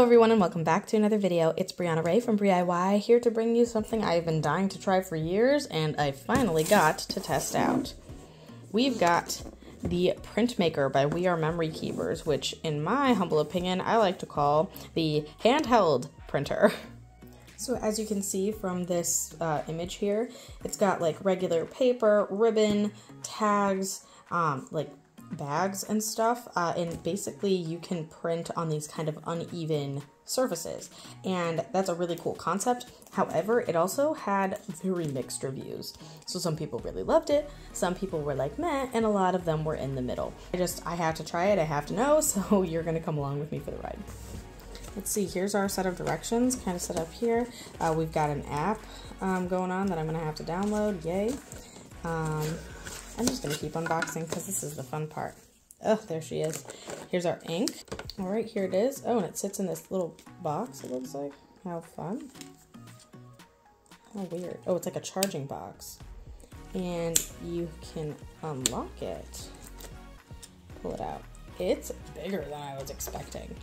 everyone and welcome back to another video. It's Brianna Ray from BriIY here to bring you something I've been dying to try for years and I finally got to test out. We've got the Printmaker by We Are Memory Keepers, which in my humble opinion I like to call the handheld printer. So as you can see from this image here, it's got like regular paper, ribbon, tags, like bags and stuff, and basically you can print on these kind of uneven surfaces, and that's a really cool concept. However, it also had very mixed reviews. So some people really loved it, some people were like meh, and a lot of them were in the middle. I have to try it, I have to know, so you're gonna come along with me for the ride. Let's see, here's our set of directions kind of set up here. We've got an app going on that I'm gonna have to download, yay. I'm just gonna keep unboxing because this is the fun part. Oh, there she is. Here's our ink. All right, here it is. Oh, and it sits in this little box, it looks like. How fun. How weird. Oh, it's like a charging box. And you can unlock it. Pull it out. It's bigger than I was expecting.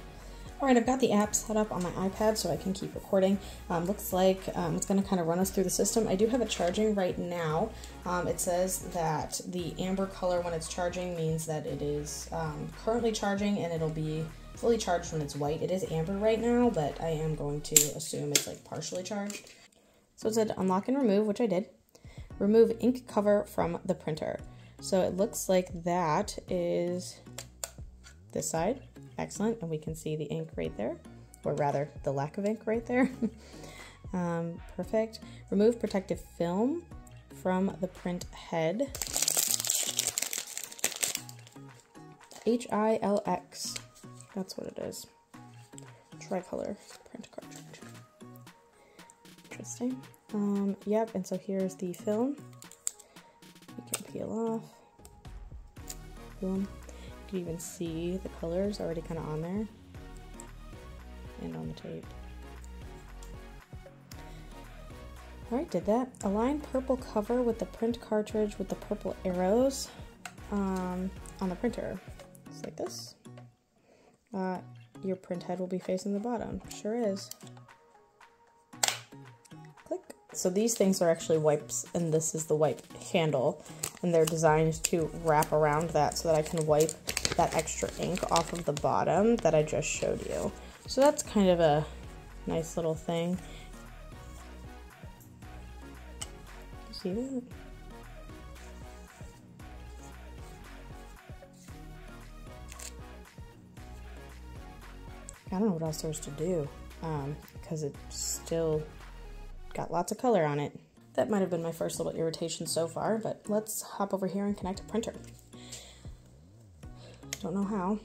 All right, I've got the app set up on my iPad so I can keep recording. Looks like it's gonna kind of run us through the system. I do have it charging right now. It says that the amber color when it's charging means that it is currently charging, and it'll be fully charged when it's white. It is amber right now, but I am going to assume it's like partially charged. So it said unlock and remove, which I did. Remove ink cover from the printer. So it looks like that is this side. Excellent, and we can see the ink right there, or rather the lack of ink right there. Perfect. Remove protective film from the print head. HILX, that's what it is. Tricolor print cartridge. Interesting. Yep, and so here's the film. You can peel off. Boom. You can even see the colors already kind of on there and on the tape. All right, did that. Align purple cover with the print cartridge with the purple arrows on the printer. Just like this. Your print head will be facing the bottom. Sure is. Click. So these things are actually wipes, and this is the wipe handle, and they're designed to wrap around that so that I can wipe that extra ink off of the bottom that I just showed you. So that's kind of a nice little thing. See that? I don't know what else there's to do, because it still got lots of color on it. That might have been my first little irritation so far, but let's hop over here and connect a printer. Don't know how.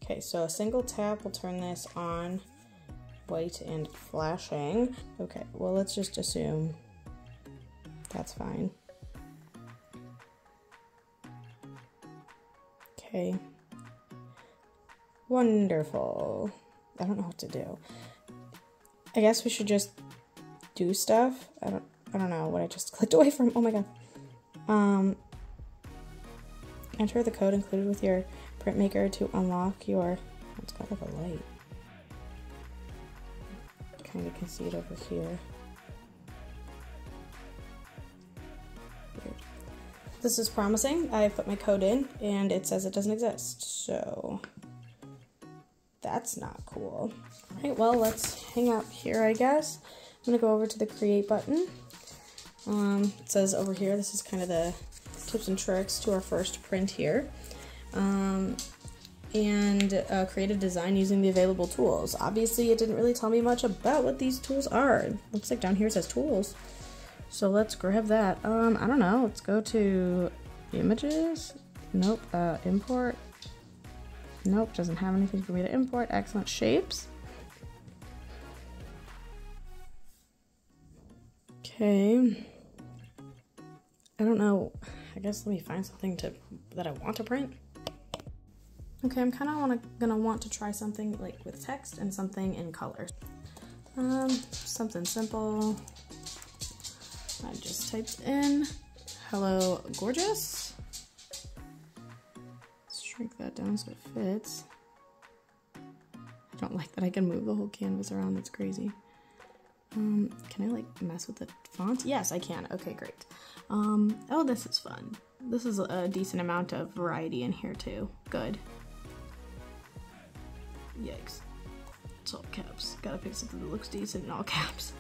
Okay, so a single tap will turn this on, white and flashing. Okay, well, let's just assume that's fine. Okay. Wonderful. I don't know what to do. I guess we should just do stuff. I don't know what I just clicked away from. Oh my god. Enter the code included with your Printmaker to unlock your, it's got like a light. Kind of can see it over here. Weird. This is promising. I put my code in and it says it doesn't exist, so that's not cool. All right, well, let's hang out here, I guess. I'm gonna go over to the create button. It says over here, this is kind of the tips and tricks to our first print here. Create a design using the available tools. Obviously, it didn't really tell me much about what these tools are. Looks like down here it says tools. So let's grab that. I don't know, let's go to images. Nope, import. Nope, doesn't have anything for me to import. Excellent. Shapes. Okay. I don't know. I guess let me find something that I want to print. Okay, I'm kind of gonna want to try something like with text and something in color. Something simple. I just typed in hello gorgeous. Let's shrink that down so it fits. I don't like that I can move the whole canvas around. That's crazy. Can I like mess with the font? Yes, I can. Okay, great. Oh, this is fun. This is a decent amount of variety in here too. Good. Yikes. It's all caps. Gotta pick something that looks decent in all caps.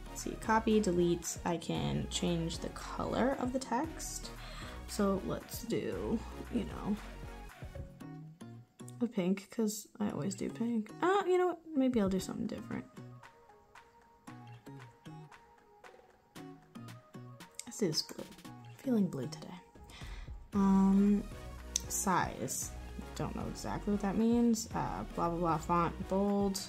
Let's see, copy, delete. I can change the color of the text. So let's do, you know, a pink, because I always do pink. You know what? Maybe I'll do something different. Let's do this blue. Feeling blue today. Size. Don't know exactly what that means. Blah blah blah, font, bold,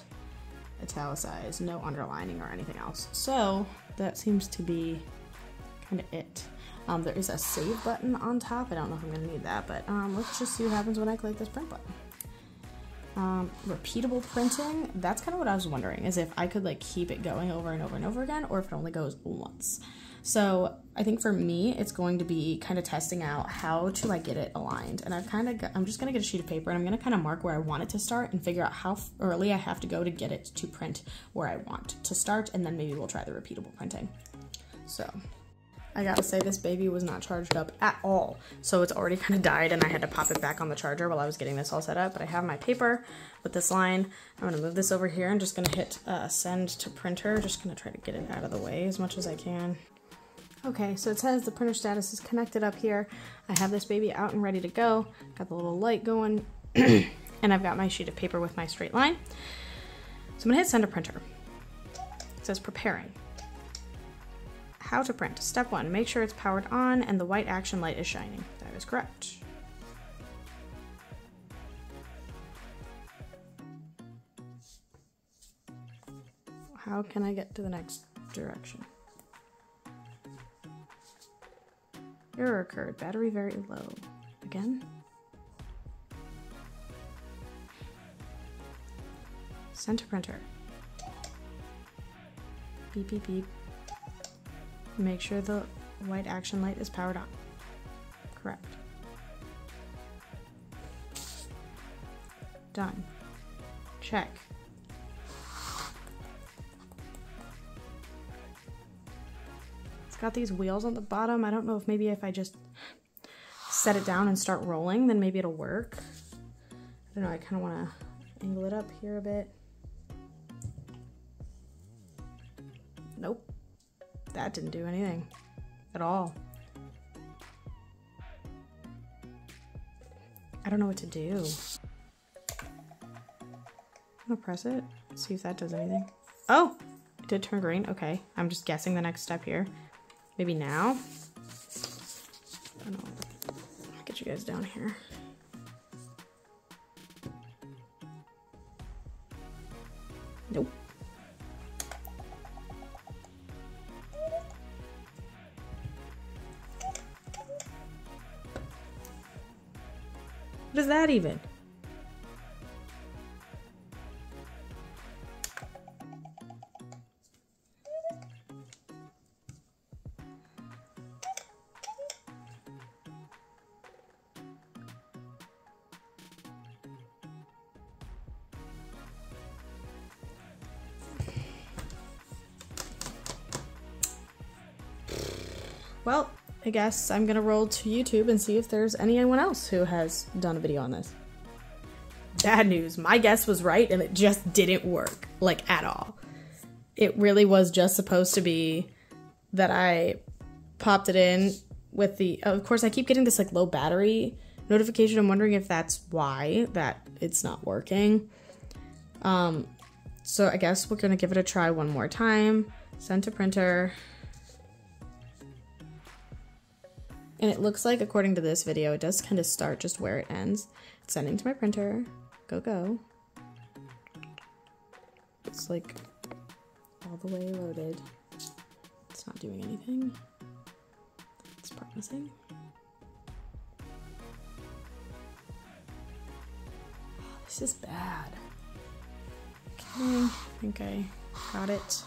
italicized, no underlining or anything else. So that seems to be kind of it. There is a save button on top. I don't know if I'm gonna need that, but let's just see what happens when I click this print button. Repeatable printing, that's kind of what I was wondering, is if I could like keep it going over and over and over again, or if it only goes once. So I think for me, it's going to be kind of testing out how to like get it aligned. And I'm just gonna get a sheet of paper and I'm gonna kind of mark where I want it to start and figure out how early I have to go to get it to print where I want to start, and then maybe we'll try the repeatable printing. So I gotta say, this baby was not charged up at all. So it's already kind of died and I had to pop it back on the charger while I was getting this all set up. But I have my paper with this line. I'm gonna move this over here. I'm just gonna hit send to printer. Just gonna try to get it out of the way as much as I can. Okay, so it says the printer status is connected up here. I have this baby out and ready to go. Got the little light going and I've got my sheet of paper with my straight line. So I'm gonna hit send to printer. It says preparing. How to print. Step 1, make sure it's powered on and the white action light is shining. That is correct. How can I get to the next direction? Error occurred. Battery very low. Again? Send to printer. Beep, beep, beep. Make sure the white action light is powered on. Correct. Done. Check. It's got these wheels on the bottom. I don't know if maybe if I just set it down and start rolling, then maybe it'll work. I don't know, I kind of want to angle it up here a bit. Nope. That didn't do anything at all. I don't know what to do. I'm gonna press it, see if that does anything. Oh, it did turn green. Okay, I'm just guessing the next step here. Maybe now? I don't know. I'll get you guys down here. Nope. What is that even? Well, I guess I'm gonna roll to YouTube and see if there's anyone else who has done a video on this. Bad news, my guess was right and it just didn't work, like at all. It really was just supposed to be that I popped it in with the, of course I keep getting this like low battery notification. I'm wondering if that's why that it's not working. So I guess we're gonna give it a try one more time. Send to printer. And it looks like, according to this video, it does kind of start just where it ends. It's sending to my printer. Go, go. It's like all the way loaded. It's not doing anything. It's promising. Oh, this is bad. Okay, I think I got it.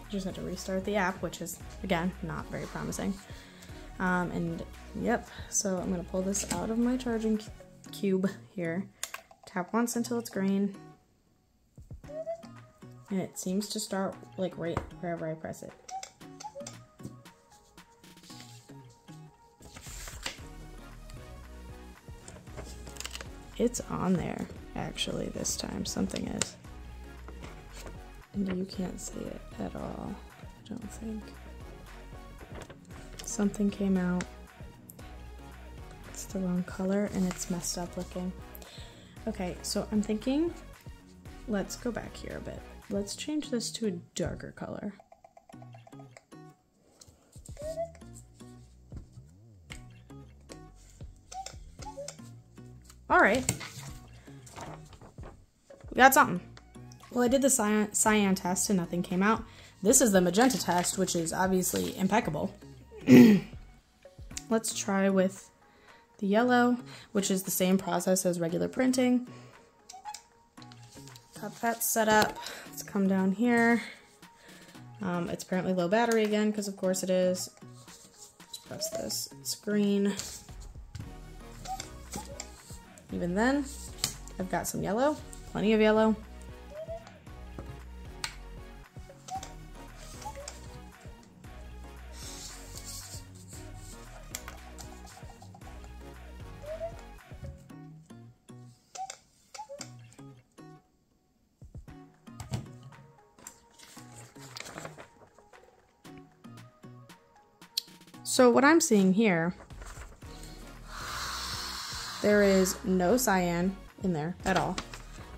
I just had to restart the app, which is, again, not very promising. And yep, so I'm gonna pull this out of my charging cube here, tap once until it's green, and it seems to start like right wherever I press it. It's on there actually this time, something is. And you can't see it at all, I don't think. Something came out. It's the wrong color and it's messed up looking. Okay, so I'm thinking, let's go back here a bit. Let's change this to a darker color. All right, we got something. Well, I did the cyan test and nothing came out. This is the magenta test, which is obviously impeccable. Let's try with the yellow, which is the same process as regular printing. Got that set up. Let's come down here. It's apparently low battery again, because of course it is. Let's press this. It's green. Even then, I've got some yellow, plenty of yellow. So what I'm seeing here, there is no cyan in there at all.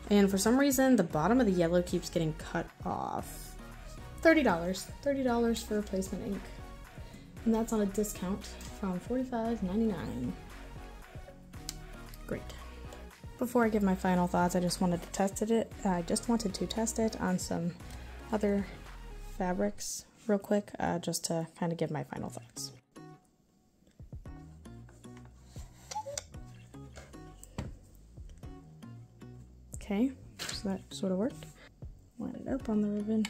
And for some reason, the bottom of the yellow keeps getting cut off. $30. $30 for replacement ink. And that's on a discount from $45.99. Great. Before I give my final thoughts, I just wanted to test it on some other fabrics real quick, just to kind of give my final thoughts. Okay, so that sort of worked. Line it up on the ribbon.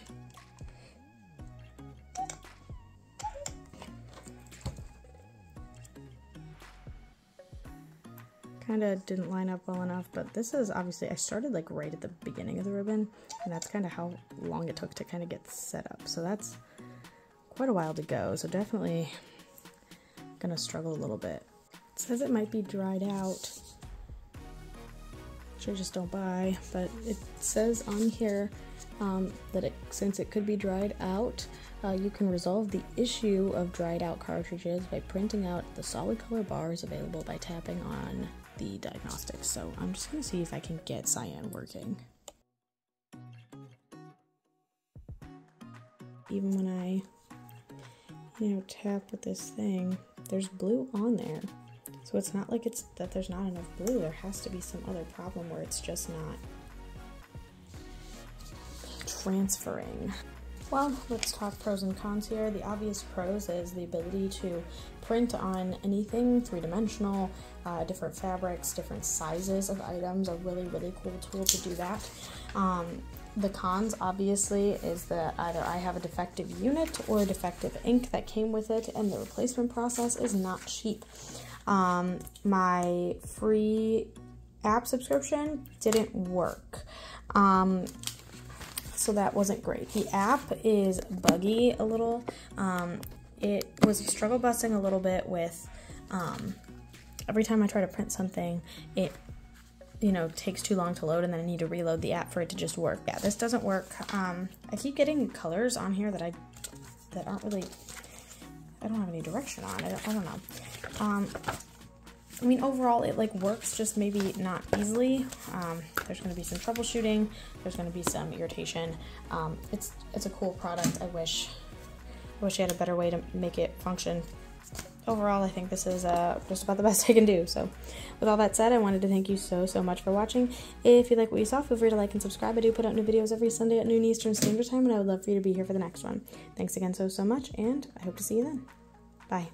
Kind of didn't line up well enough, but this is obviously, I started like right at the beginning of the ribbon, and that's kind of how long it took to kind of get set up. So that's quite a while to go, so definitely gonna struggle a little bit. It says it might be dried out, which I just don't buy, but it says on here that since it could be dried out, you can resolve the issue of dried out cartridges by printing out the solid color bars available by tapping on the diagnostics. So I'm just gonna see if I can get cyan working. Even when I, tap with this thing, there's blue on there. So it's not like it's that there's not enough blue. There has to be some other problem where it's just not transferring. Well, let's talk pros and cons here. The obvious pros is the ability to print on anything three-dimensional, different fabrics, different sizes of items. A really, really cool tool to do that. The cons, obviously, is that either I have a defective unit or a defective ink that came with it, and the replacement process is not cheap. My free app subscription didn't work. So that wasn't great. The app is buggy a little. It was struggle busting a little bit with, every time I try to print something, it, takes too long to load, and then I need to reload the app for it to just work. Yeah, this doesn't work. I keep getting colors on here that aren't really, I don't have any direction on. I don't know. I mean, overall, it works, just maybe not easily. There's going to be some troubleshooting. There's going to be some irritation. It's a cool product. I wish I had a better way to make it function. Overall, I think this is just about the best I can do. So, with all that said, I wanted to thank you so much for watching. If you like what you saw, feel free to like and subscribe. I do put out new videos every Sunday at noon Eastern Standard Time, and I would love for you to be here for the next one. Thanks again so much, and I hope to see you then. Bye.